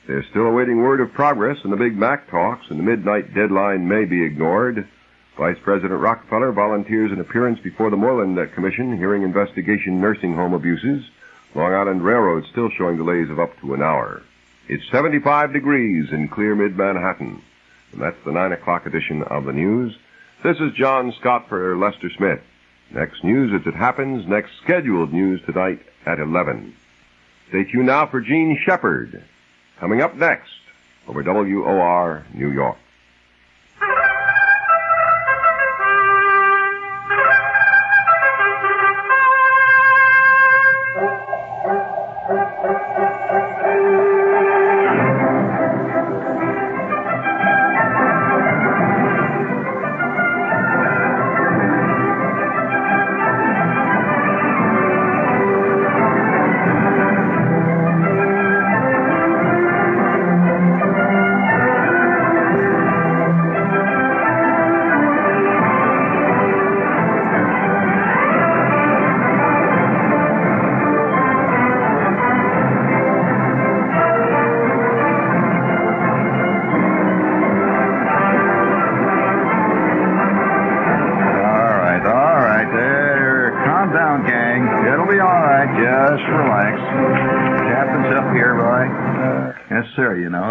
They're still awaiting word of progress in the Big Mac talks, and the midnight deadline may be ignored. Vice President Rockefeller volunteers an appearance before the Moreland Commission hearing investigation nursing home abuses. Long Island Railroad still showing delays of up to an hour. It's 75 degrees in clear mid-Manhattan. And that's the 9 o'clock edition of the news. This is John Scott for Lester Smith. Next news as it happens, next scheduled news tonight at 11. Stay tuned now for Gene Shepard. Coming up next over WOR New York.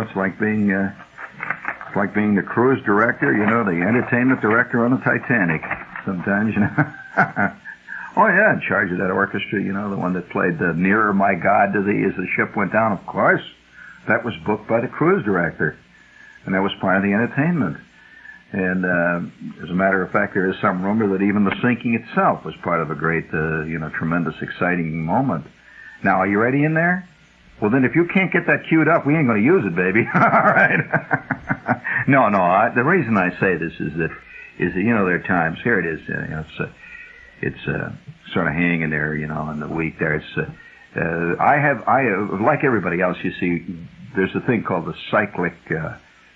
It's like being the cruise director, the entertainment director on the Titanic. Sometimes, Oh, yeah, in charge of that orchestra, the one that played the Nearer, My God, to Thee as the ship went down. Of course, that was booked by the cruise director, and that was part of the entertainment. And as a matter of fact, there is some rumor that even the sinking itself was part of a great, tremendous, exciting moment. Now, are you ready in there? Well, then, if you can't get that queued up, we ain't going to use it, baby. All right. No. The reason I say this is that there are times. Here it is. It's sort of hanging there, in the week there. I like everybody else. You see, there's a thing called the cyclic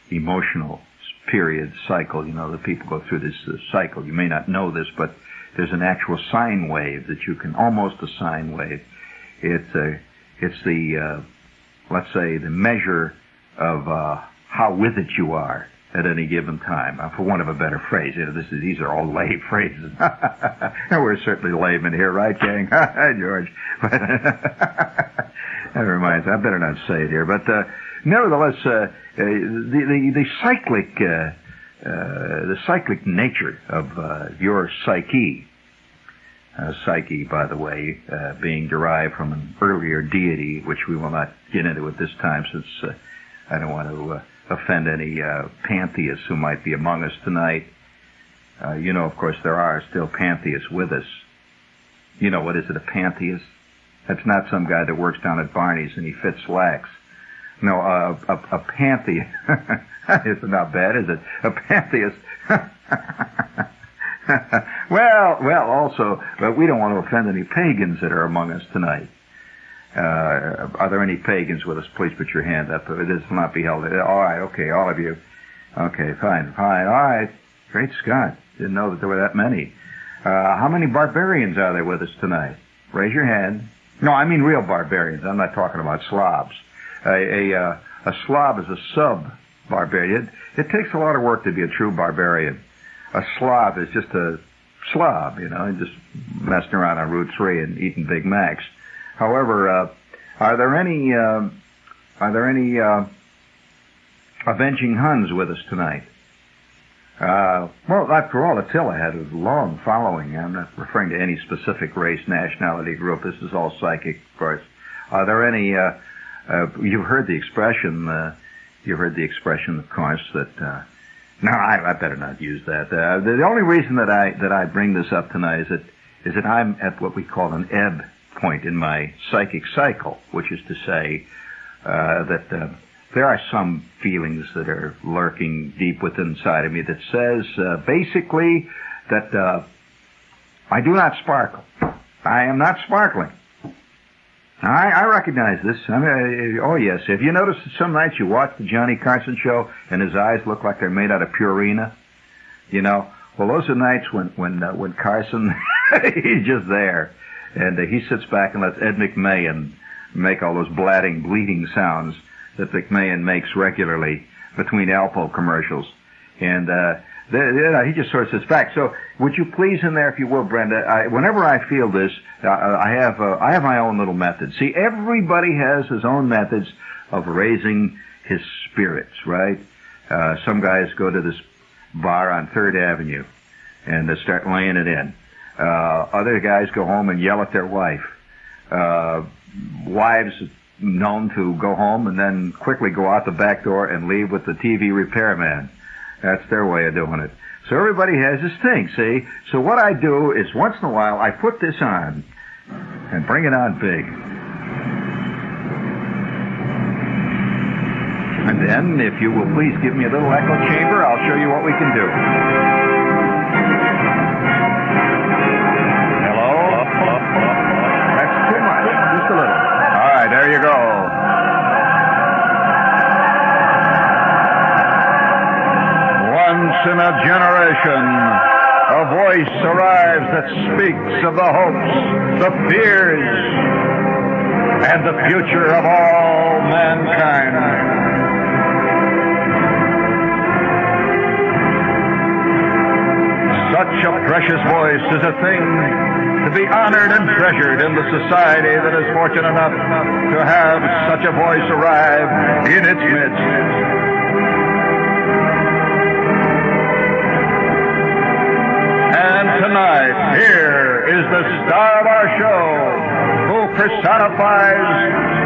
emotional period cycle. The people go through this cycle. You may not know this, but there's an actual sine wave that you can almost a sine wave. It's the, let's say, the measure of how with it you are at any given time. For want of a better phrase, these are all lay phrases. We're certainly laymen here, right, gang? George. That reminds me, I better not say it here. But nevertheless, the cyclic nature of your psyche. Psyche, by the way, being derived from an earlier deity, which we will not get into at this time, since I don't want to offend any pantheists who might be among us tonight. Of course, there are still pantheists with us. What is it, a pantheist? That's not some guy that works down at Barney's and he fits slacks. No, a pantheist. It's not bad, is it? A pantheist. Also, we don't want to offend any pagans that are among us tonight. Are there any pagans with us? Please put your hand up. This will not be held. All right, okay, all of you. Okay, fine. All right. Great Scott. Didn't know that there were that many. How many barbarians are there with us tonight? Raise your hand. No, I mean real barbarians. I'm not talking about slobs. A slob is a sub-barbarian. It takes a lot of work to be a true barbarian. A slob is just a slob, just messing around on Route 3 and eating Big Macs. However, are there any avenging Huns with us tonight? Well, after all, Attila had a long following. I'm not referring to any specific race, nationality, group. This is all psychic, of course. Are there any? You've heard the expression. Of course, that. No, I better not use that. The only reason that I bring this up tonight is that I'm at what we call an ebb point in my psychic cycle, which is to say that there are some feelings that are lurking deep within inside of me that says basically that I do not sparkle. I am not sparkling. I recognize this. Oh, yes. Have you noticed that some nights you watch the Johnny Carson show and his eyes look like they're made out of Purina? Well, those are nights when Carson, he's just there. And he sits back and lets Ed McMahon make all those bleating sounds. that McMahon makes regularly between Alpo commercials. And he just sort of sits back. So would you please in there, if you will, Brenda, whenever I feel this, I have my own little methods. See, everybody has his own methods of raising his spirits, right? Some guys go to this bar on 3rd Avenue and they start laying it in. Other guys go home and yell at their wife. Wives known to go home and then quickly go out the back door and leave with the TV repairman. That's their way of doing it. So everybody has his thing, see? So what I do is once in a while I put this on and bring it on big. And then, if you will please give me a little echo chamber, I'll show you what we can do. Hello? That's too much. Just a little. All right, there you go. Once in a generation, a voice arrives that speaks of the hopes, the fears, and the future of all mankind. Such a precious voice is a thing to be honored and treasured in the society that is fortunate enough to have such a voice arrive in its midst. And tonight, here is the star of our show, who personifies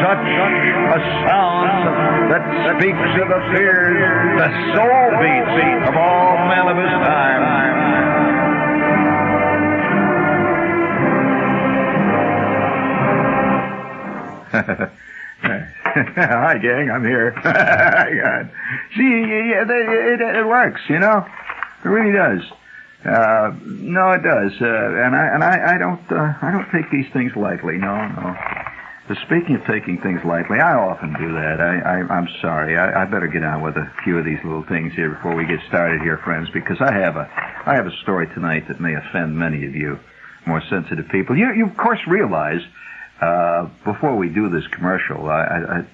such a sound that speaks of the fears, the soul beats of all men of his time. Hi, gang, I'm here. See, it works, you know. It really does. No, it does. And I don't take these things lightly. No. Speaking of taking things lightly, I often do that. I'm sorry. I better get on with a few of these little things here before we get started here, friends, because I have a story tonight that may offend many of you more sensitive people. You of course realize before we do this commercial, that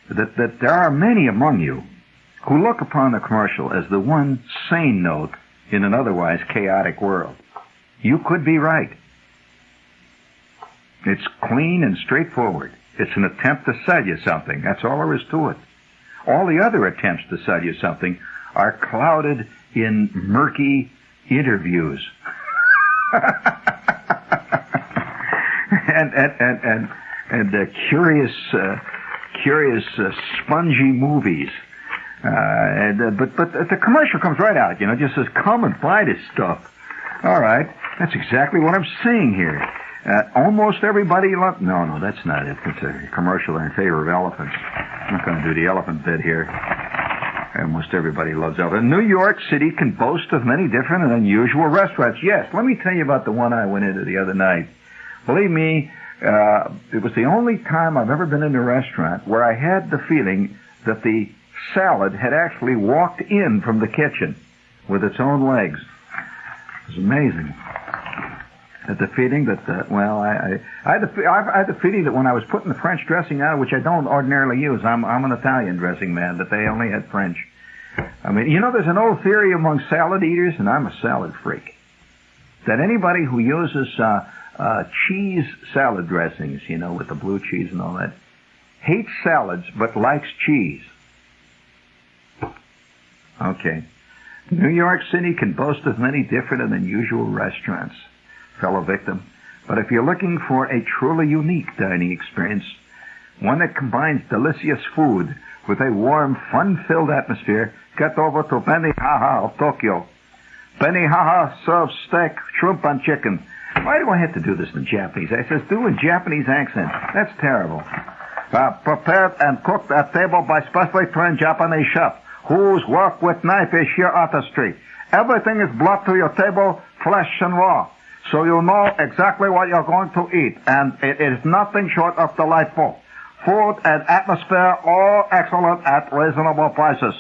there are many among you who look upon the commercial as the one sane note in an otherwise chaotic world. You could be right. It's clean and straightforward. It's an attempt to sell you something. That's all there is to it. All the other attempts to sell you something are clouded in murky interviews. and curious spongy movies. But the commercial comes right out, just says, come and buy this stuff. All right. That's exactly what I'm seeing here. Almost everybody loves... No, that's not it. It's a commercial in favor of elephants. I'm not going to do the elephant bit here. Almost everybody loves elephants. New York City can boast of many different and unusual restaurants. Yes, let me tell you about the one I went into the other night. Believe me, it was the only time I've ever been in a restaurant where I had the feeling that the salad had actually walked in from the kitchen with its own legs. It was amazing. Had the feeling that, I had the feeling that when I was putting the French dressing on, which I don't ordinarily use, I'm an Italian dressing man, that they only had French. I mean, there's an old theory among salad eaters, and I'm a salad freak, that anybody who uses cheese salad dressings, with the blue cheese and all that, hates salads but likes cheese. Okay. New York City can boast of many different and unusual restaurants, fellow victim. But if you're looking for a truly unique dining experience, one that combines delicious food with a warm, fun-filled atmosphere, get over to Benihana of Tokyo. Benihana serves steak, shrimp, and chicken. Why do I have to do this in Japanese? I says, do a Japanese accent. That's terrible. Prepared and cooked at table by specially trained Japanese chef, whose work with knife is sheer artistry. Everything is brought to your table fresh and raw, so you know exactly what you're going to eat, and it is nothing short of delightful. Food and atmosphere all excellent at reasonable prices.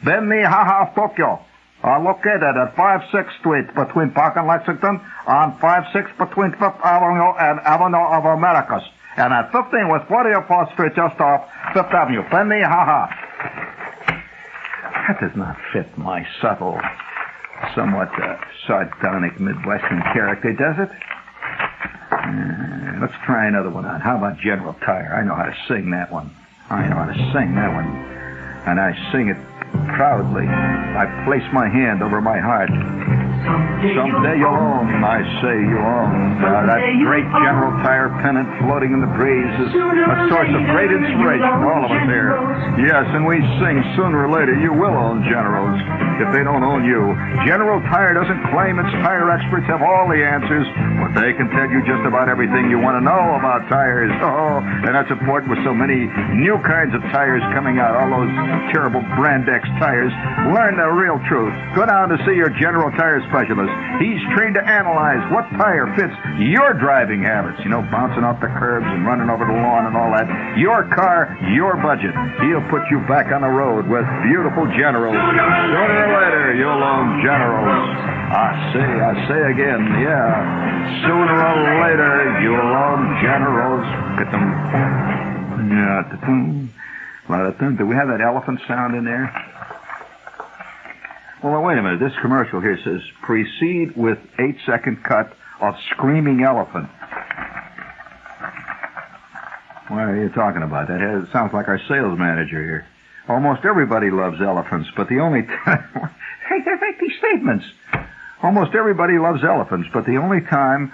Benihana of Tokyo are located at 5-6 Street between Park and Lexington, on 5-6 between Fifth Avenue and Avenue of Americas, And at 15 with 44th Street just off 5th Avenue. Penny, ha-ha. That does not fit my subtle, somewhat sardonic Midwestern character, does it? Let's try another one on. How about General Tire? I know how to sing that one. And I sing it proudly. I place my hand over my heart. Someday you'll own, I say you own. That great General Tire pennant floating in the breeze is a source of great inspiration for all of us here. Yes, and we sing sooner or later you will own Generals if they don't own you. General Tire doesn't claim its tire experts have all the answers, but they can tell you just about everything you want to know about tires. Oh, and that's important with so many new kinds of tires coming out, all those terrible Brand X tires. Learn the real truth. Go down to see your General Tire specialist. He's trained to analyze what tire fits your driving habits. You know, bouncing off the curbs and running over the lawn and all that. Your car, your budget. He'll put you back on the road with beautiful Generals. Sooner or later, you'll own Generals. I say again, yeah. Sooner or later, you'll own Generals. Do we have that elephant sound in there? Well, wait a minute. This commercial here says, proceed with 8-second cut of screaming elephant. What are you talking about? That sounds like our sales manager here. Almost everybody loves elephants, but the only time... Hey, they make these statements. Almost everybody loves elephants, but the only time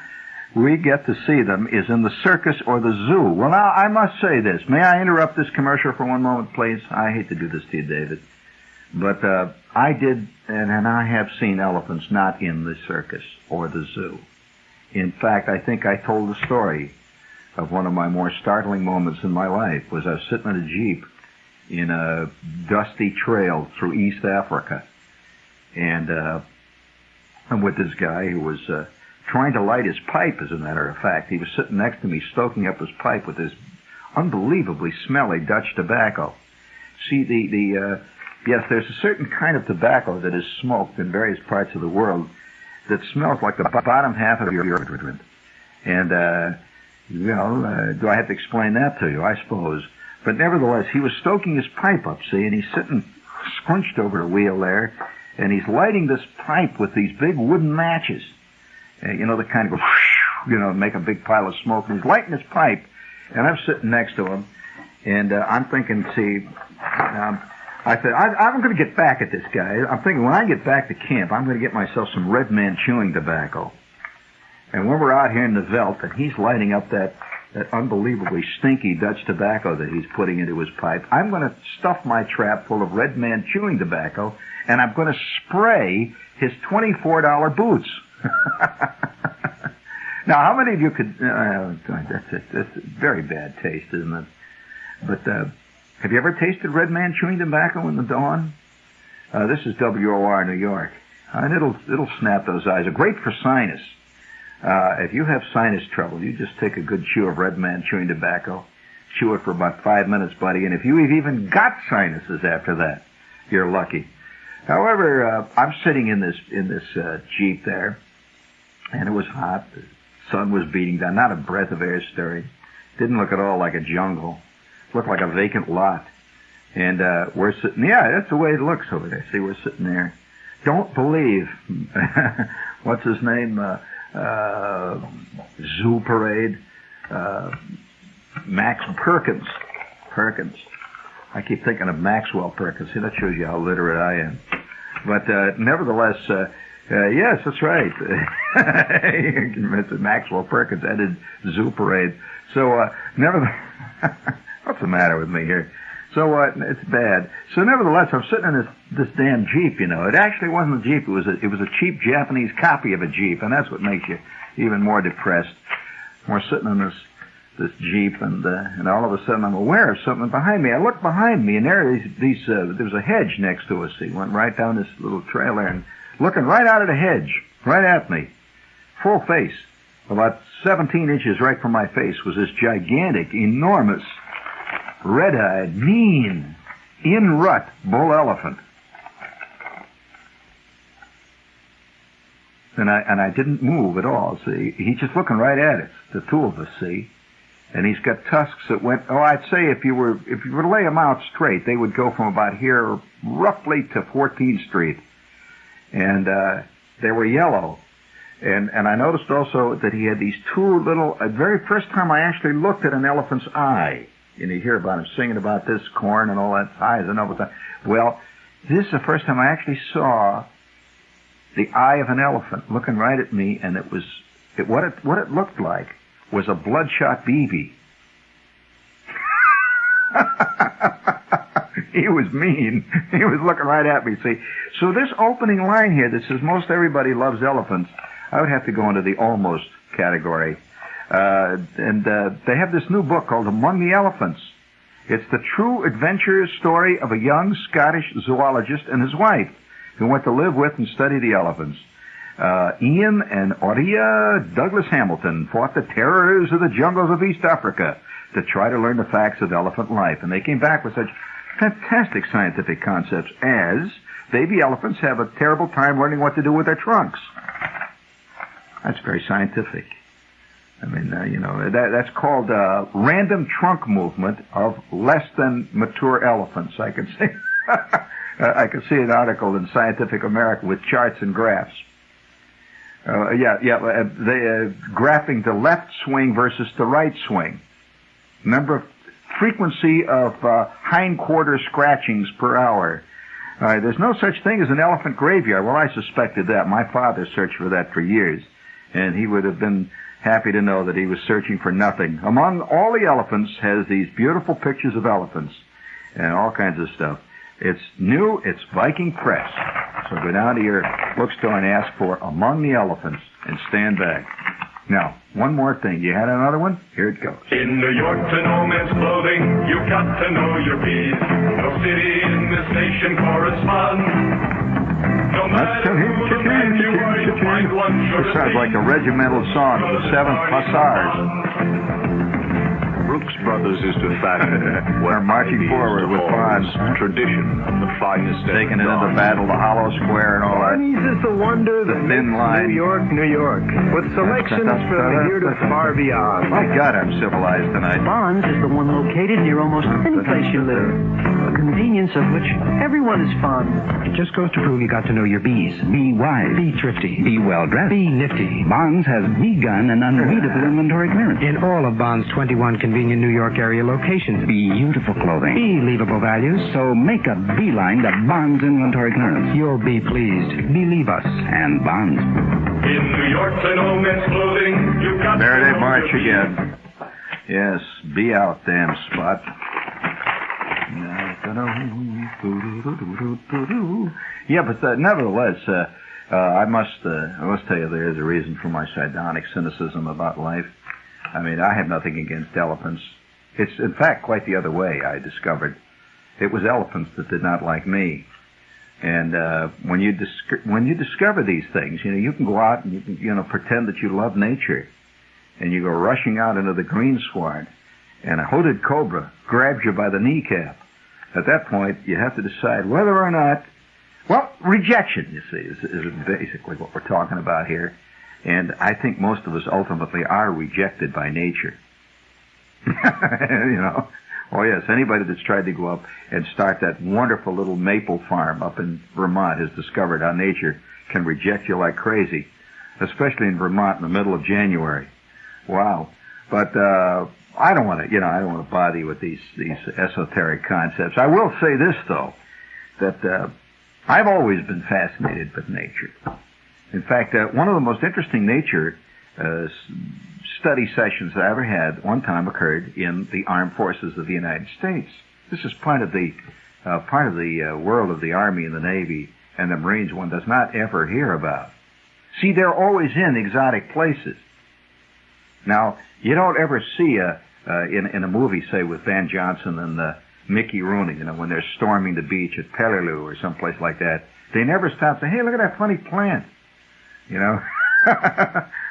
we get to see them is in the circus or the zoo. Well, now, I must say this. May I interrupt this commercial for one moment, please? I hate to do this to you, David. But I did, and I have seen elephants not in the circus or the zoo. In fact, I think I told the story of one of my more startling moments in my life. Was I was sitting in a Jeep in a dusty trail through East Africa. And I'm with this guy who was trying to light his pipe, as a matter of fact. He was sitting next to me stoking up his pipe with this unbelievably smelly Dutch tobacco. See, yes, there's a certain kind of tobacco that is smoked in various parts of the world that smells like the bottom half of your deodorant. And, do I have to explain that to you? I suppose. But nevertheless, he was stoking his pipe up, see, and he's sitting scrunched over the wheel there, and he's lighting this pipe with these big wooden matches. The kind of go, make a big pile of smoke, and he's lighting his pipe, and I'm sitting next to him, and I'm thinking, see, I said, I'm going to get back at this guy. I'm thinking, when I get back to camp, I'm going to get myself some Red Man chewing tobacco. And when we're out here in the veldt, and he's lighting up that unbelievably stinky Dutch tobacco that he's putting into his pipe, I'm going to stuff my trap full of Red Man chewing tobacco, and I'm going to spray his $24 boots. Now, how many of you could... that's very bad taste, isn't it? But have you ever tasted Red Man chewing tobacco in the dawn? This is WOR New York. And it'll snap those eyes. Great for sinus. If you have sinus trouble, you just take a good chew of Red Man chewing tobacco. Chew it for about 5 minutes, buddy. And if you've even got sinuses after that, you're lucky. However, I'm sitting in this Jeep there, and it was hot. The sun was beating down. Not a breath of air stirring. Didn't look at all like a jungle. Looked like a vacant lot. And we're sitting, yeah, that's the way it looks over there. See, we're sitting there. Don't believe, what's his name, Zoo Parade, Max Perkins. I keep thinking of Maxwell Perkins. See, that shows you how literate I am. But nevertheless, yes, that's right. Mr. Maxwell Perkins ended Zoo Parade. So, nevertheless, what's the matter with me here? So, it's bad. So, nevertheless, I'm sitting in this damn Jeep, It actually wasn't a Jeep. It was a cheap Japanese copy of a Jeep, and that's what makes you even more depressed. We're sitting in this Jeep, and all of a sudden I'm aware of something behind me. I look behind me, and there was a hedge next to us. He went right down this little trail there, and looking right out of the hedge, right at me, full face, about 17 inches right from my face, was this gigantic, enormous, red-eyed, mean, in-rut bull elephant. And I didn't move at all, see. He's just looking right at us, the two of us, see. And he's got tusks that went, I'd say if you were to lay them out straight, they would go from about here roughly to 14th Street. And they were yellow. And I noticed also that he had these two little, the very first time I actually looked at an elephant's eye, and you hear about him singing about this corn and all that eyes and all that. Well, this is the first time I actually saw the eye of an elephant looking right at me, and what it looked like was a bloodshot BB. He was mean. He was looking right at me, see. So this opening line here that says most everybody loves elephants, I would have to go into the almost category. And they have this new book called Among the Elephants. It's the true adventure story of a young Scottish zoologist and his wife who went to live with and study the elephants. Ian and Aurea Douglas Hamilton fought the terrors of the jungles of East Africa to try to learn the facts of elephant life. And they came back with such fantastic scientific concepts as baby elephants have a terrible time learning what to do with their trunks. That's very scientific. I mean, that's called random trunk movement of less than mature elephants. I can see, I can see an article in Scientific American with charts and graphs. Graphing the left swing versus the right swing. Frequency of hindquarter scratchings per hour. There's no such thing as an elephant graveyard. Well, I suspected that. My father searched for that for years, and he would have been happy to know that he was searching for nothing. Among all the elephants has these beautiful pictures of elephants and all kinds of stuff. It's new. It's Viking Press. So go down to your bookstore and ask for Among the Elephants and stand back. Now, one more thing. You had another one? Here it goes. In New York, to no man's clothing, you've got to know your bees. No city in this nation corresponds. No matter who the man you are, you'll find one sure. This sounds like a regimental song of the 7th Hussars. Brooks Brothers is to fathom We're marching forward with Bonds. Tradition of the finest. Taking it into battle, the Hollow Square and all that. Barney's is the wonder that thin makes line. New York, New York, with selections from here to far beyond. My God, I'm civilized tonight. Bonds is the one located near almost any place you live, a convenience of which everyone is fond. It just goes to prove you got to know your bees. Be wise. Be thrifty. Be well-dressed. Be nifty. Bonds has bee gun and unreadable inventory clearance. In all of Bonds' 21 convenient New York area locations. Beautiful clothing. Believable values. So make a beeline to Bonds inventory clearance. You'll be pleased. Believe us. And Bonds. In New York, to no man's clothing, you've got There to they know march your bees. again. Yes, be out, damn spot. Yeah, but nevertheless, I must tell you there is a reason for my sardonic cynicism about life. I mean, I have nothing against elephants. It's, in fact, quite the other way, I discovered. It was elephants that did not like me. And when you discover these things, you can go out and you can, pretend that you love nature. And you go rushing out into the greensward, and a hooded cobra grabs you by the kneecap. At that point, you have to decide whether or not, well, rejection, you see, is basically what we're talking about here. And I think most of us ultimately are rejected by nature. Oh yes, anybody that's tried to go up and start that wonderful little maple farm up in Vermont has discovered how nature can reject you like crazy, especially in Vermont in the middle of January. Wow. But I don't want to bother you with these esoteric concepts. I will say this though, that I've always been fascinated with nature. In fact, one of the most interesting nature study sessions I ever had one time occurred in the Armed Forces of the United States. This is part of the world of the Army and the Navy and the Marines one does not ever hear about. See, they're always in exotic places. Now, you don't ever see in a movie, say, with Van Johnson and Mickey Rooney, when they're storming the beach at Peleliu or someplace like that, they never stop and say, hey, look at that funny plant.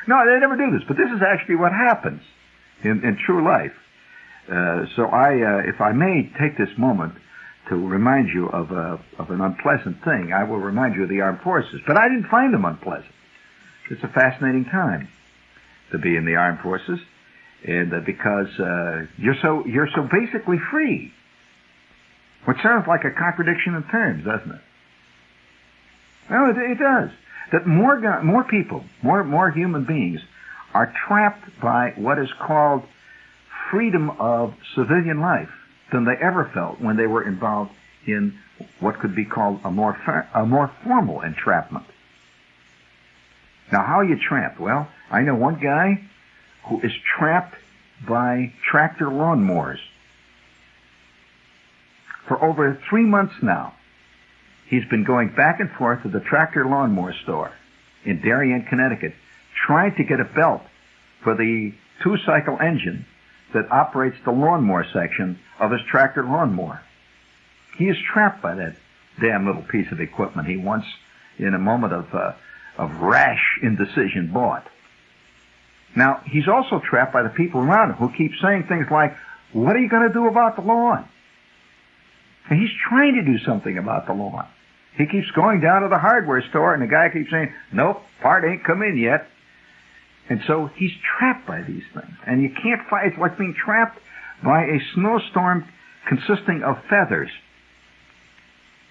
No, they never do this, but this is actually what happens in true life. So if I may take this moment to remind you of an unpleasant thing, I will remind you of the armed forces. But I didn't find them unpleasant. It's a fascinating time to be in the armed forces. and because you're so basically free. Which sounds like a contradiction in terms, doesn't it? No, it does. That more people, more human beings, are trapped by what is called freedom of civilian life than they ever felt when they were involved in what could be called a more formal entrapment. Now, how are you trapped? Well, I know one guy who is trapped by tractor lawnmowers. For over 3 months now, he's been going back and forth to the tractor lawnmower store in Darien, Connecticut, trying to get a belt for the 2-cycle engine that operates the lawnmower section of his tractor lawnmower. He is trapped by that damn little piece of equipment he once, in a moment of rash indecision, bought. Now, he's also trapped by the people around him who keep saying things like, "What are you going to do about the lawn?" And he's trying to do something about the lawn. He keeps going down to the hardware store, and the guy keeps saying, "Nope, part ain't come in yet." And so he's trapped by these things. And you can't fight. It's like being trapped by a snowstorm consisting of feathers.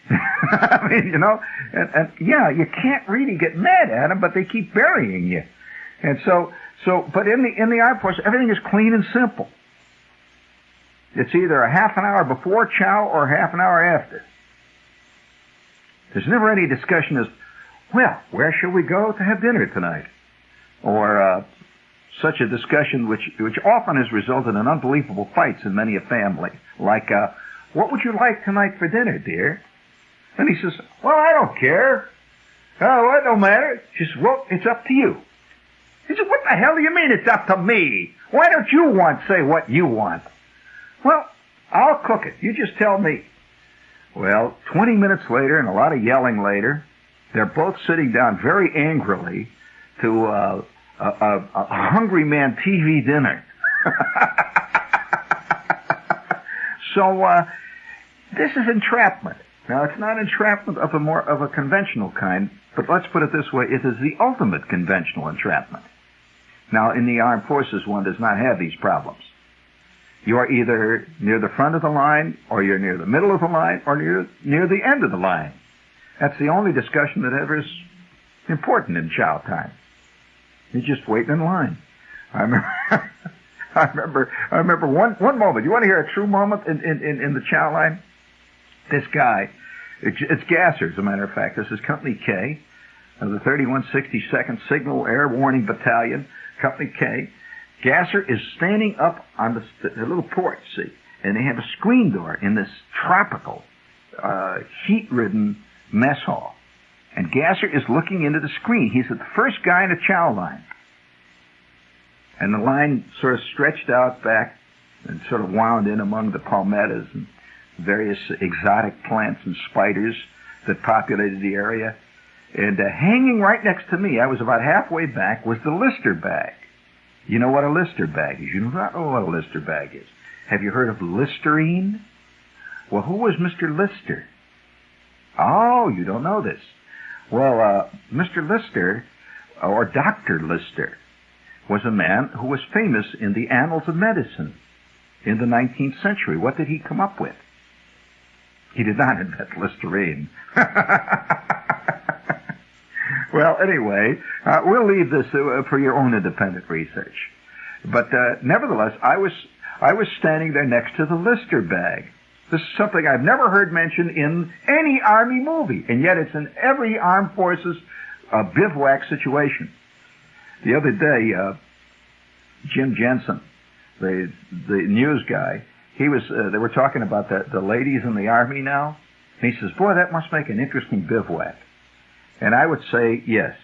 I mean, you know, and yeah, you can't really get mad at them, but they keep burying you. And so, but in the armed forces, everything is clean and simple. It's either a half an hour before chow or half an hour after. There's never any discussion as, well, where shall we go to have dinner tonight? Or such a discussion which often has resulted in unbelievable fights in many a family. Like, what would you like tonight for dinner, dear? And he says, well, I don't care. Oh, well, it don't matter. She says, well, it's up to you. He said, what the hell do you mean it's up to me? Why don't you say what you want? Well, I'll cook it. You just tell me. Well, 20 minutes later and a lot of yelling later, they're both sitting down very angrily to a Hungry Man TV dinner. So this is entrapment. Now, it's not entrapment of a conventional kind, but let's put it this way. It is the ultimate conventional entrapment. Now, in the armed forces, one does not have these problems. You are either near the front of the line, or you're near the middle of the line, or near the end of the line. That's the only discussion that ever is important in chow time. You're just waiting in line. I remember one moment. You want to hear a true moment in the chow line? This guy, it's Gasser, as a matter of fact. This is Company K of the 3162nd Signal Air Warning Battalion, Company K. Gasser is standing up on the little porch, see, and they have a screen door in this tropical, heat-ridden mess hall. And Gasser is looking into the screen. He's the first guy in the chow line. And the line sort of stretched out back and sort of wound in among the palmettos and various exotic plants and spiders that populated the area. And hanging right next to me, I was about halfway back, was the Lyster bag. You know what a Lyster bag is? You do not know what a Lyster bag is. Have you heard of Listerine? Well, who was Mr. Lyster? Oh, you don't know this. Well, Mr. Lyster, or Dr. Lyster, was a man who was famous in the annals of medicine in the 19th century. What did he come up with? He did not invent Listerine. Well, anyway, we'll leave this for your own independent research. But nevertheless, I was standing there next to the Lyster bag. This is something I've never heard mentioned in any Army movie, and yet it's in every armed forces bivouac situation. The other day, Jim Jensen, the news guy, they were talking about the ladies in the Army now, and he says, boy, that must make an interesting bivouac. And I would say, yes.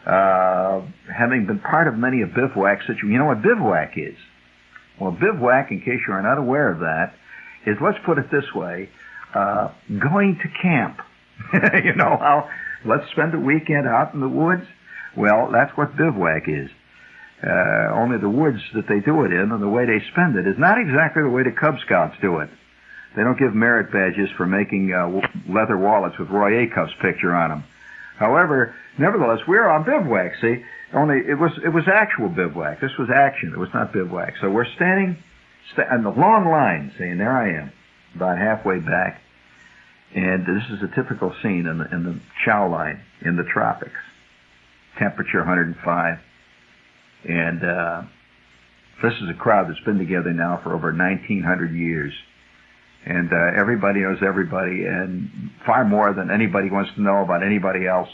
Having been part of many a bivouac situation, you know what bivouac is? Well, bivouac, in case you are not aware of that, is, let's put it this way, going to camp. You know how, let's spend a weekend out in the woods? Well, that's what bivouac is. Only the woods that they do it in and the way they spend it is not exactly the way the Cub Scouts do it. They don't give merit badges for making leather wallets with Roy Acuff's picture on them. However, nevertheless, we're on bivouac, see? Only it was actual bivouac. This was action. It was not bivouac. So we're standing in the long line, see, and there I am, about halfway back. And this is a typical scene in the chow line in the tropics. Temperature 105. And this is a crowd that's been together now for over 1,900 years. And everybody knows everybody, and far more than anybody wants to know about anybody else.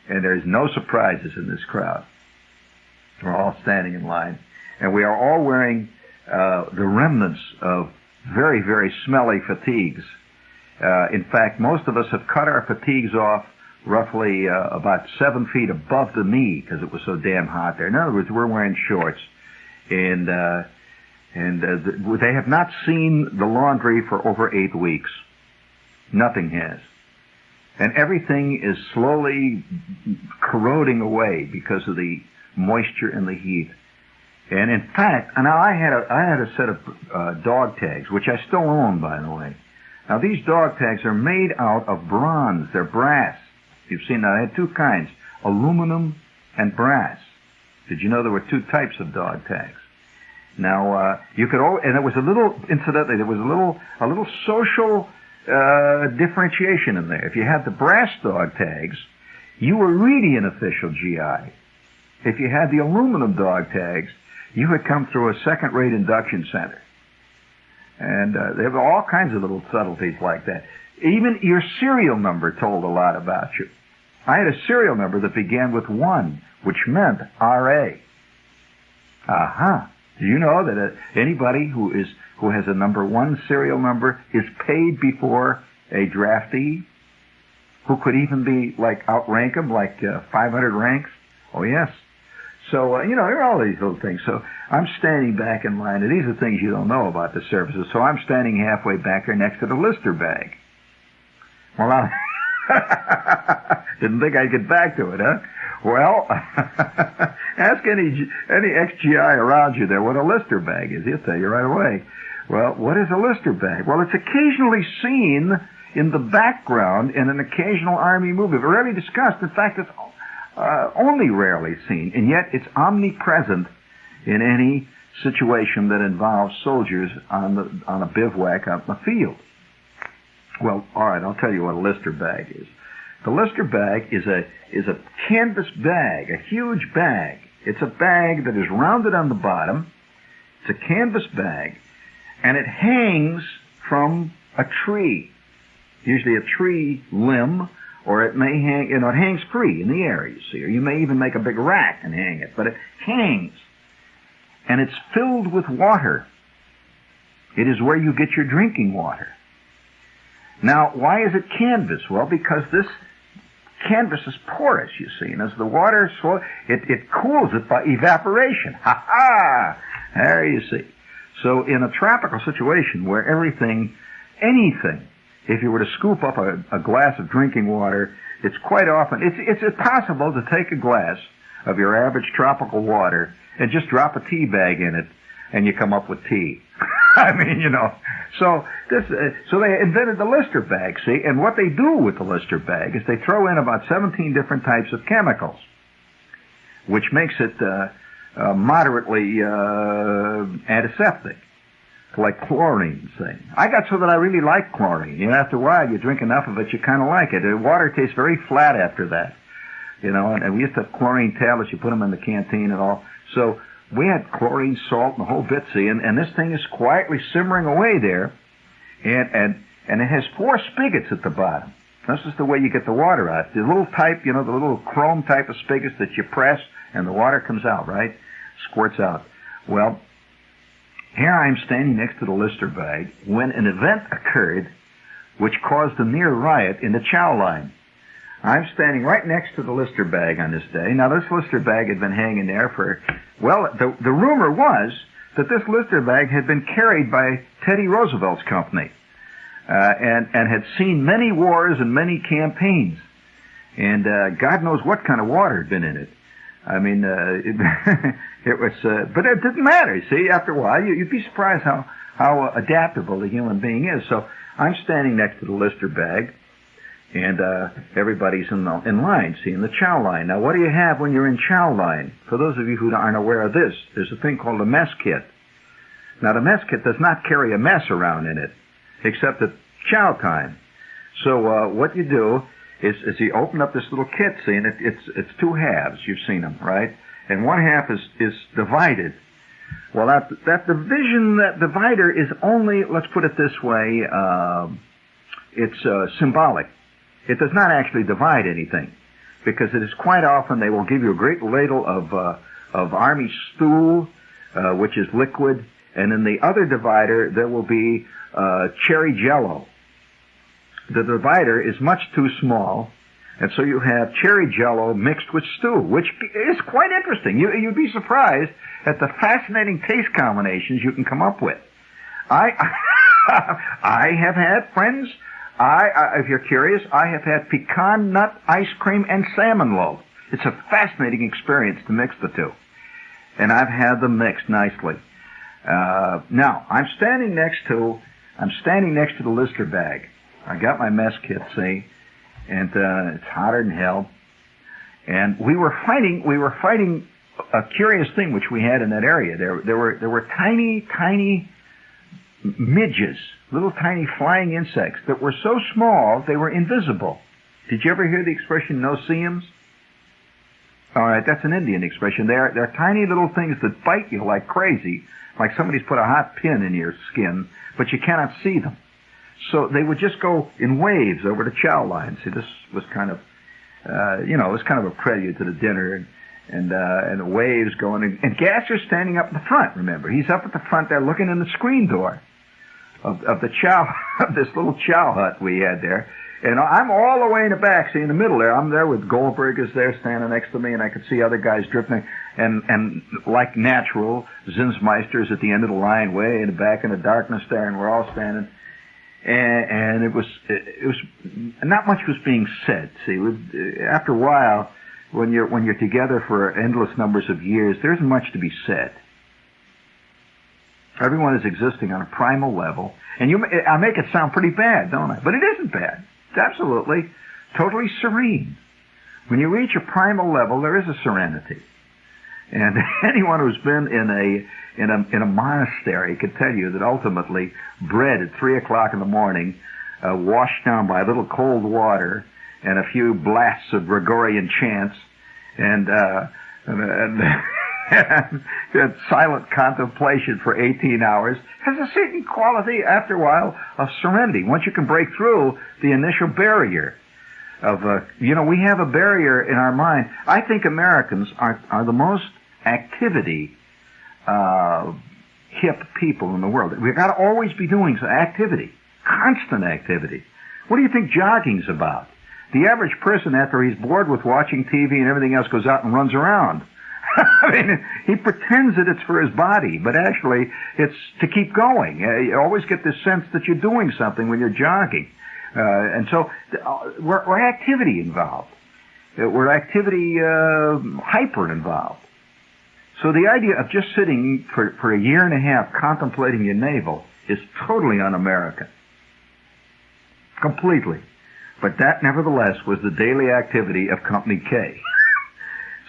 And there's no surprises in this crowd. We're all standing in line. And we are all wearing the remnants of very, very smelly fatigues. In fact, most of us have cut our fatigues off roughly about 7 feet above the knee because it was so damn hot there. In other words, we're wearing shorts. And they have not seen the laundry for over 8 weeks. Nothing has. And everything is slowly corroding away because of the moisture and the heat. And in fact, now I had a set of dog tags, which I still own, by the way. Now these dog tags are made out of bronze. They're brass. You've seen that. I had two kinds, aluminum and brass. Did you know there were two types of dog tags? Now, you could and there was a little, incidentally, there was a little social differentiation in there. If you had the brass dog tags, you were really an official GI. If you had the aluminum dog tags, you had come through a second-rate induction center. And there were all kinds of little subtleties like that. Even your serial number told a lot about you. I had a serial number that began with 1, which meant RA. Aha. Do you know that anybody who has a number 1 serial number is paid before a draftee? Who could even be, outrank him, 500 ranks? Oh, yes. So, there are all these little things. So I'm standing back in line, and these are things you don't know about the services. So I'm standing halfway back there next to the Lyster bag. Well, I didn't think I'd get back to it, huh? Well, ask any ex-GI around you there what a Lyster bag is. He'll tell you right away. Well, what is a Lyster bag? Well, it's occasionally seen in the background in an occasional Army movie. Rarely discussed. In fact, it's only rarely seen, and yet it's omnipresent in any situation that involves soldiers on a bivouac out in the field. Well, all right, I'll tell you what a Lyster bag is. The Lyster bag is a canvas bag, a huge bag. It's a bag that is rounded on the bottom. It's a canvas bag, and it hangs from a tree, usually a tree limb, or it may hang, it hangs free in the air, you see, or you may even make a big rack and hang it, but it hangs. And it's filled with water. It is where you get your drinking water. Now, why is it canvas? Well, because this canvas is porous, you see, and as the water it cools it by evaporation. Ha ha! There you see. So in a tropical situation where anything, if you were to scoop up a glass of drinking water, it's quite often, it's possible to take a glass of your average tropical water and just drop a tea bag in it, and you come up with tea. I mean, So they invented the Lyster bag, see, and what they do with the Lyster bag is they throw in about 17 different types of chemicals, which makes it moderately antiseptic. Like chlorine, say. I got so that I really like chlorine. After a while, you drink enough of it, you kind of like it. The water tastes very flat after that. And we used to have chlorine tablets. You put them in the canteen and all. So we had chlorine, salt, and the whole bit, see. And this thing is quietly simmering away there. And it has 4 spigots at the bottom. This is the way you get the water out. The little type, the little chrome type of spigots that you press, and the water comes out, right? Squirts out. Well, here I'm standing next to the Lyster bag when an event occurred which caused a near riot in the chow line. I'm standing right next to the Lyster bag on this day. Now, this Lyster bag had been hanging there the rumor was that this Lyster bag had been carried by Teddy Roosevelt's company and had seen many wars and many campaigns. And God knows what kind of water had been in it. I mean, it was, but it didn't matter. See, after a while, you'd be surprised how adaptable the human being is. So I'm standing next to the Lyster bag, And everybody's in line, seeing the chow line. Now, what do you have when you're in chow line? For those of you who aren't aware of this, there's a thing called a mess kit. Now, the mess kit does not carry a mess around in it, except at chow time. So what you do is you open up this little kit, see, and it's two halves. You've seen them, right? And one half is divided. Well, that divider is only, let's put it this way, it's symbolic. It does not actually divide anything, because it is quite often they will give you a great ladle of army stew, which is liquid, and in the other divider there will be cherry jello. The divider is much too small, and so you have cherry jello mixed with stew, which is quite interesting. You'd be surprised at the fascinating taste combinations you can come up with. I have had friends. If you're curious, I have had pecan nut ice cream and salmon loaf. It's a fascinating experience to mix the two. And I've had them mixed nicely. Now, I'm standing next to the Lyster bag. I got my mess kit, see, and it's hotter than hell. And we were fighting a curious thing which we had in that area. There were tiny midges, little tiny flying insects that were so small they were invisible. Did you ever hear the expression no-see-ums? All right, that's an Indian expression. They're tiny little things that bite you like crazy, like somebody's put a hot pin in your skin, but you cannot see them. So they would just go in waves over the chow line. See, this was kind of, it was kind of a prelude to the dinner, and the waves going, and Gasser's standing up in the front. Remember, he's up at the front there, looking in the screen door of the chow, of this little chow hut we had there. And I'm all the way in the back, see, in the middle there. I'm there with Goldberg is there standing next to me, and I could see other guys drifting. And like natural, Zinsmeister's at the end of the line, way in the back in the darkness there, and we're all standing. And it was not much was being said. See, after a while, when you're together for endless numbers of years, there isn't much to be said. Everyone is existing on a primal level, and I make it sound pretty bad, don't I? But it isn't bad. It's absolutely, totally serene. When you reach a primal level, there is a serenity. And anyone who's been in a monastery could tell you that ultimately bread at 3 o'clock in the morning, washed down by a little cold water and a few blasts of Gregorian chants and silent contemplation for 18 hours has a certain quality, after a while, of serenity. Once you can break through the initial barrier of, we have a barrier in our mind. I think Americans are the most activity hip people in the world. We've got to always be doing some activity, constant activity. What do you think jogging's about? The average person, after he's bored with watching TV and everything else, goes out and runs around. I mean, he pretends that it's for his body, but actually it's to keep going. You always get this sense that you're doing something when you're jogging. And so we're activity involved. We're activity hyper involved. So the idea of just sitting for a year and a half contemplating your navel is totally un-American. Completely. But that, nevertheless, was the daily activity of Company K.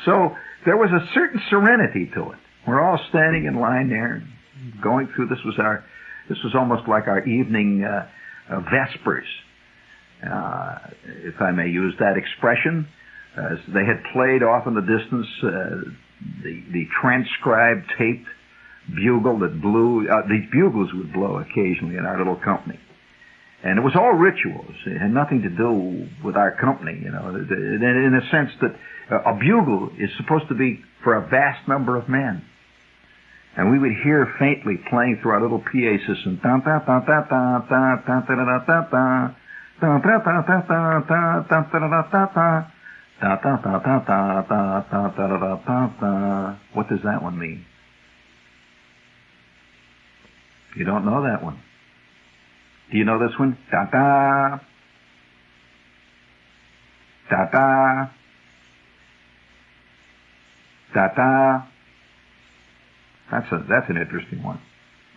So there was a certain serenity to it. We're all standing in line there, going through. This was almost like our evening vespers, if I may use that expression. They had played off in the distance the transcribed taped bugle that blew. These bugles would blow occasionally in our little company. And it was all rituals. It had nothing to do with our company, in a sense that a bugle is supposed to be for a vast number of men. And we would hear faintly playing through our little PA system. What does that one mean? You don't know that one. Do you know this one? Da-da. Da-da. Da-da. That's an interesting one.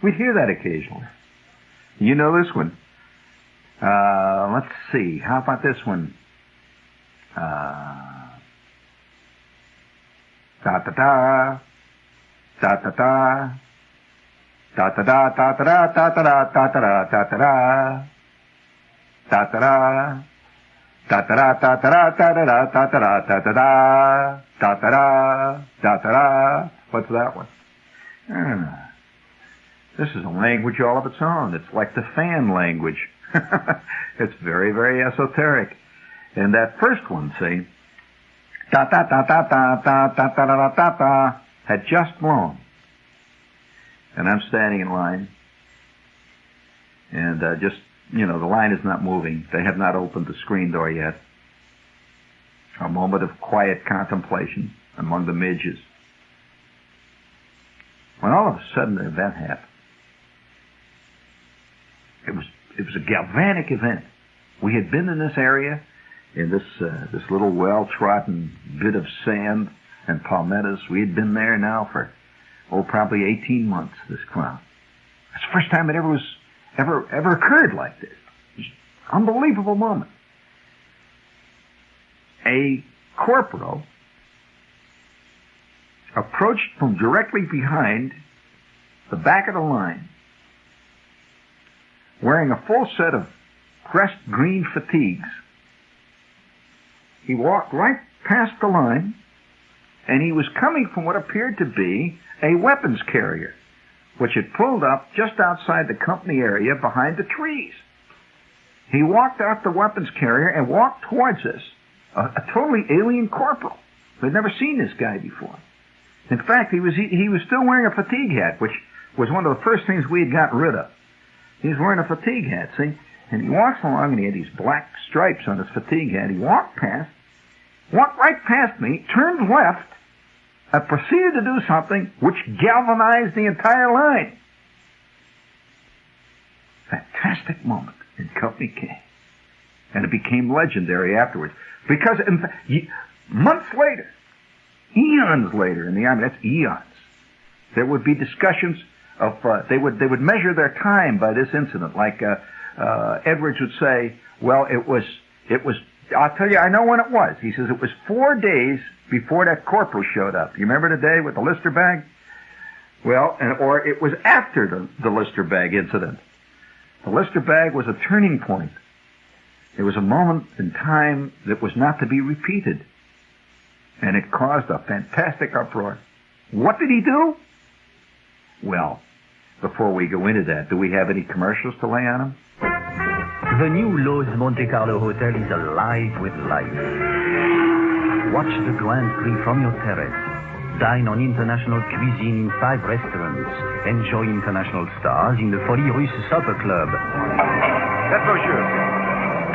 We'd hear that occasionally. You know this one. let's see. How about this one? Da-da-da. Da-da-da. Da-da-da, da-da-da, da-da-da, da-da-da, da-da-da. Da-da-da. Da-da-da, da-da-da, da-da-da, da-da-da, da-da-da. Da-da-da, da-da-da. What's that one? This is a language all of its own. It's like the fan language. It's very, very esoteric. And that first one, see, da-da-da-da-da-da-da-da-da-da-da, had just blown. And I'm standing in line. And the line is not moving. They have not opened the screen door yet. A moment of quiet contemplation among the midges. When all of a sudden the event happened. It was a galvanic event. We had been in this area, in this little well-trodden bit of sand and palmettos. We had been there now for, probably 18 months, this cloud. It's the first time it ever occurred like this. It was an unbelievable moment. A corporal approached from directly behind the back of the line, wearing a full set of pressed green fatigues. He walked right past the line, and he was coming from what appeared to be a weapons carrier, which had pulled up just outside the company area behind the trees. He walked out the weapons carrier and walked towards us, a totally alien corporal. We'd never seen this guy before. In fact, he was still wearing a fatigue hat, which was one of the first things we had gotten rid of. He was wearing a fatigue hat, see? And he walks along, and he had these black stripes on his fatigue hat. He walked right past me, turned left, and proceeded to do something which galvanized the entire line. Fantastic moment in Company K. And it became legendary afterwards. Because, in fact, months later, eons later in the Army, that's eons, there would be discussions of, they would measure their time by this incident. Like, Edwards would say, well, it was, I'll tell you, I know when it was. He says it was 4 days before that corporal showed up. You remember the day with the Lyster bag? Well, or it was after the Lyster bag incident. The Lyster bag was a turning point. It was a moment in time that was not to be repeated. And it caused a fantastic uproar. What did he do? Well, before we go into that, do we have any commercials to lay on him? The new Lowe's Monte Carlo Hotel is alive with life. Watch the Grand Prix from your terrace. Dine on international cuisine in 5 restaurants. Enjoy international stars in the Folie Russe Supper Club. That's for sure.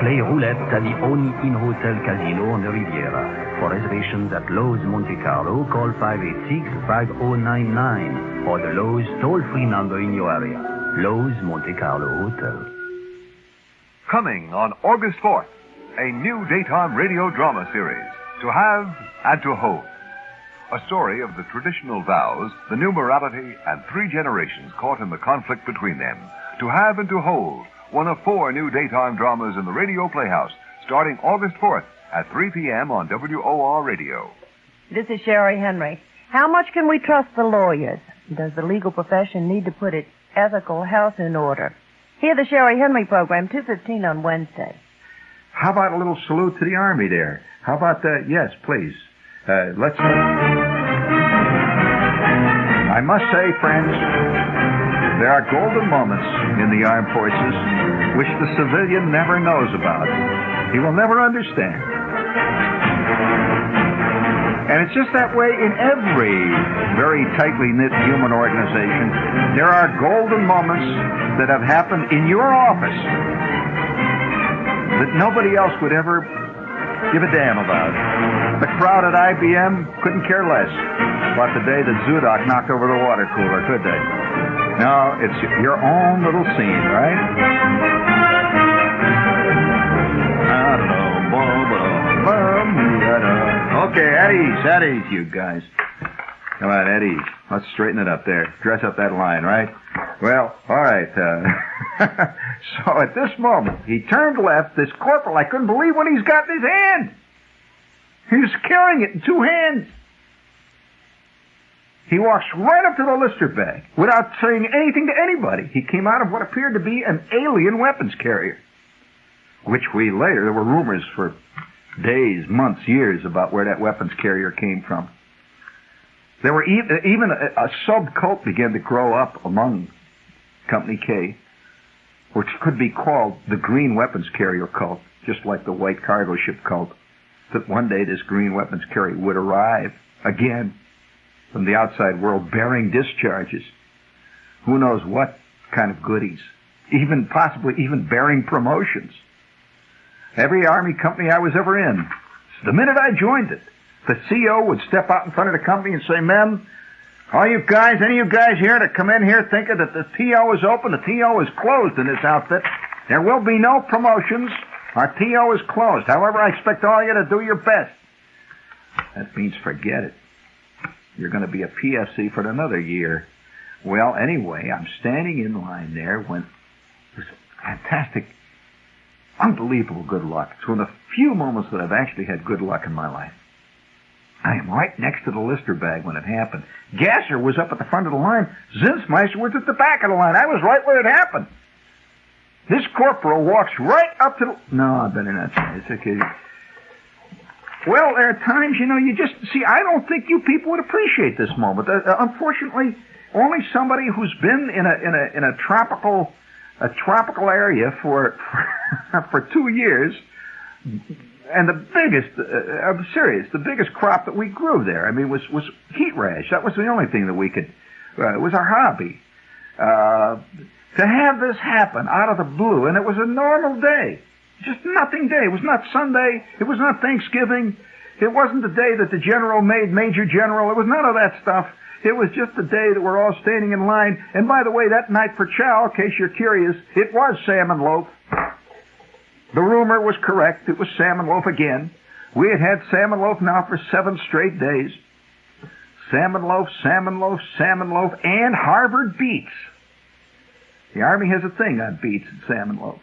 Play roulette at the only in-hotel casino on the Riviera. For reservations at Lowe's Monte Carlo, call 586-5099 or the Lowe's toll-free number in your area. Lowe's Monte Carlo Hotel. Coming on August 4th, a new daytime radio drama series, To Have and to Hold. A story of the traditional vows, the new morality, and 3 generations caught in the conflict between them. To Have and to Hold, one of 4 new daytime dramas in the Radio Playhouse, starting August 4th at 3 p.m. on WOR Radio. This is Sherry Henry. How much can we trust the lawyers? Does the legal profession need to put its ethical house in order? Hear the Sherry Henry program, 2:15 on Wednesday. How about a little salute to the Army there? How about that? Yes, please. Let's... I must say, friends, there are golden moments in the armed forces which the civilian never knows about. He will never understand. And it's just that way in every very tightly knit human organization. There are golden moments that have happened in your office that nobody else would ever give a damn about. The crowd at IBM couldn't care less about the day that Zudok knocked over the water cooler, could they? No, it's your own little scene, right? Okay, at ease, you guys. Come on, at ease. Let's straighten it up there. Dress up that line, right? Well, all right. So at this moment, he turned left. This corporal, I couldn't believe what he's got in his hand. He was carrying it in two hands. He walks right up to the Lyster bag without saying anything to anybody. He came out of what appeared to be an alien weapons carrier, which there were rumors for days, months, years about where that weapons carrier came from. There were even a sub-cult began to grow up among Company K, which could be called the green weapons carrier cult, just like the white cargo ship cult, that one day this green weapons carrier would arrive again from the outside world bearing discharges. Who knows what kind of goodies, possibly even bearing promotions. Every Army company I was ever in, the minute I joined it, the CO would step out in front of the company and say, "Men, any of you guys here that come in here thinking that the TO is open, the TO is closed in this outfit. There will be no promotions. Our TO is closed. However, I expect all of you to do your best." That means forget it. You're going to be a PFC for another year. Well, anyway, I'm standing in line there when it was fantastic, unbelievable good luck. It's one of the few moments that I've actually had good luck in my life. I am right next to the Lyster bag when it happened. Gasser was up at the front of the line. Zinsmeister was at the back of the line. I was right where it happened. This corporal walks right up to the... No, I better not say it. It's okay. Well, there are times, you just... See, I don't think you people would appreciate this moment. Unfortunately, only somebody who's been in a tropical area for 2 years... And the biggest, I'm serious, the biggest crop that we grew there, was heat rash. That was the only thing that we could, it was our hobby. To have this happen out of the blue, and it was a normal day. Just nothing day. It was not Sunday. It was not Thanksgiving. It wasn't the day that the general made Major General. It was none of that stuff. It was just the day that we're all standing in line. And by the way, that night for chow, in case you're curious, it was salmon loaf. The rumor was correct. It was salmon loaf again. We had had salmon loaf now for 7 straight days. Salmon loaf, salmon loaf, salmon loaf, and Harvard beets. The Army has a thing on beets and salmon loaf.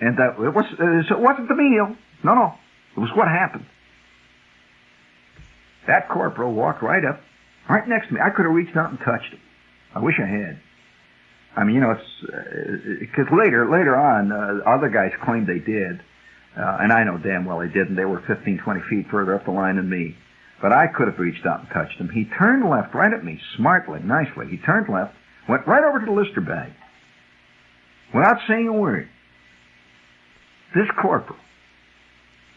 And it wasn't the meal. No. It was what happened. That corporal walked right up, right next to me. I could have reached out and touched him. I wish I had. It's because later on, other guys claimed they did, and I know damn well they didn't. They were 15, 20 feet further up the line than me. But I could have reached out and touched him. He turned left right at me, smartly, nicely. He turned left, went right over to the Lyster bag, without saying a word. This corporal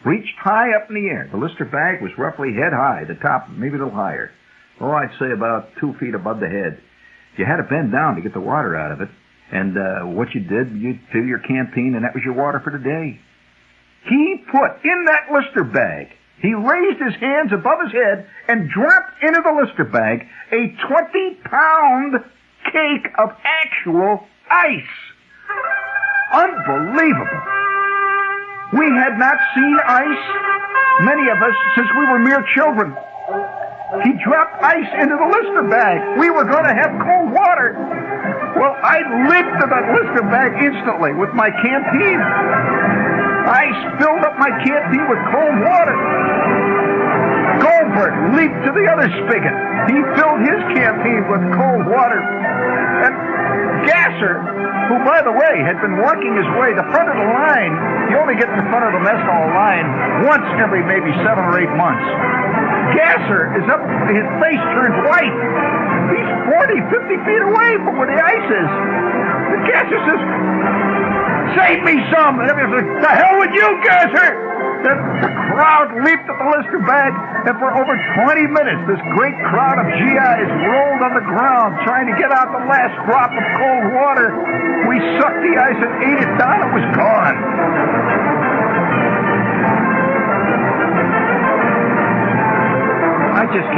reached high up in the air. The Lyster bag was roughly head high, the top maybe a little higher. Oh, I'd say about 2 feet above the head. You had to bend down to get the water out of it. And what you did, you'd fill your canteen, and that was your water for the day. He put in that Lyster bag, he raised his hands above his head and dropped into the Lyster bag a 20-pound cake of actual ice. Unbelievable. We had not seen ice, many of us, since we were mere children. He dropped ice into the Lyster bag. We were going to have cold water. Well, I leaped to that Lyster bag instantly with my canteen. I filled up my canteen with cold water. Goldberg leaped to the other spigot. He filled his canteen with cold water. And Gasser, who, by the way, had been working his way the front of the line. You only get to the front of the mess hall line once every maybe 7 or 8 months. Gasser is up, his face turned white. He's 40, 50 feet away from where the ice is. And Gasser says, "Save me some." And everybody says, "The hell with you, Gasser!" The crowd leaped at the Lyster bag, and for over 20 minutes, this great crowd of GIs rolled on the ground trying to get out the last drop of cold water. We sucked the ice and ate it down. It was gone. I just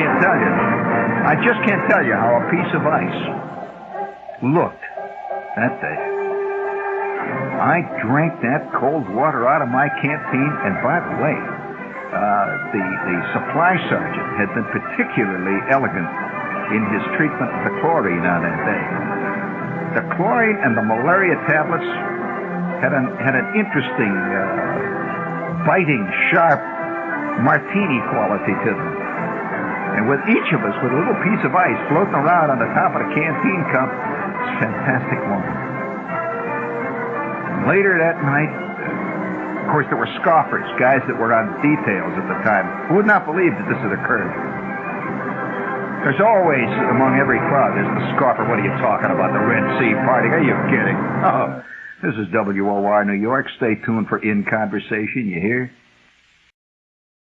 can't tell you how a piece of ice looked that day. I drank that cold water out of my canteen, and by the way, the supply sergeant had been particularly elegant in his treatment of the chlorine on that day. The chlorine and the malaria tablets had an interesting, biting, sharp martini quality to them. And with each of us with a little piece of ice floating around on the top of the canteen cup, it's fantastic wine. Later that night, of course, there were scoffers, guys that were on details at the time, who would not believe that this had occurred. There's always, among every crowd, there's the scoffer. What are you talking about, the Red Sea party? Are you kidding? Oh, this is WOR New York. Stay tuned for In Conversation, you hear?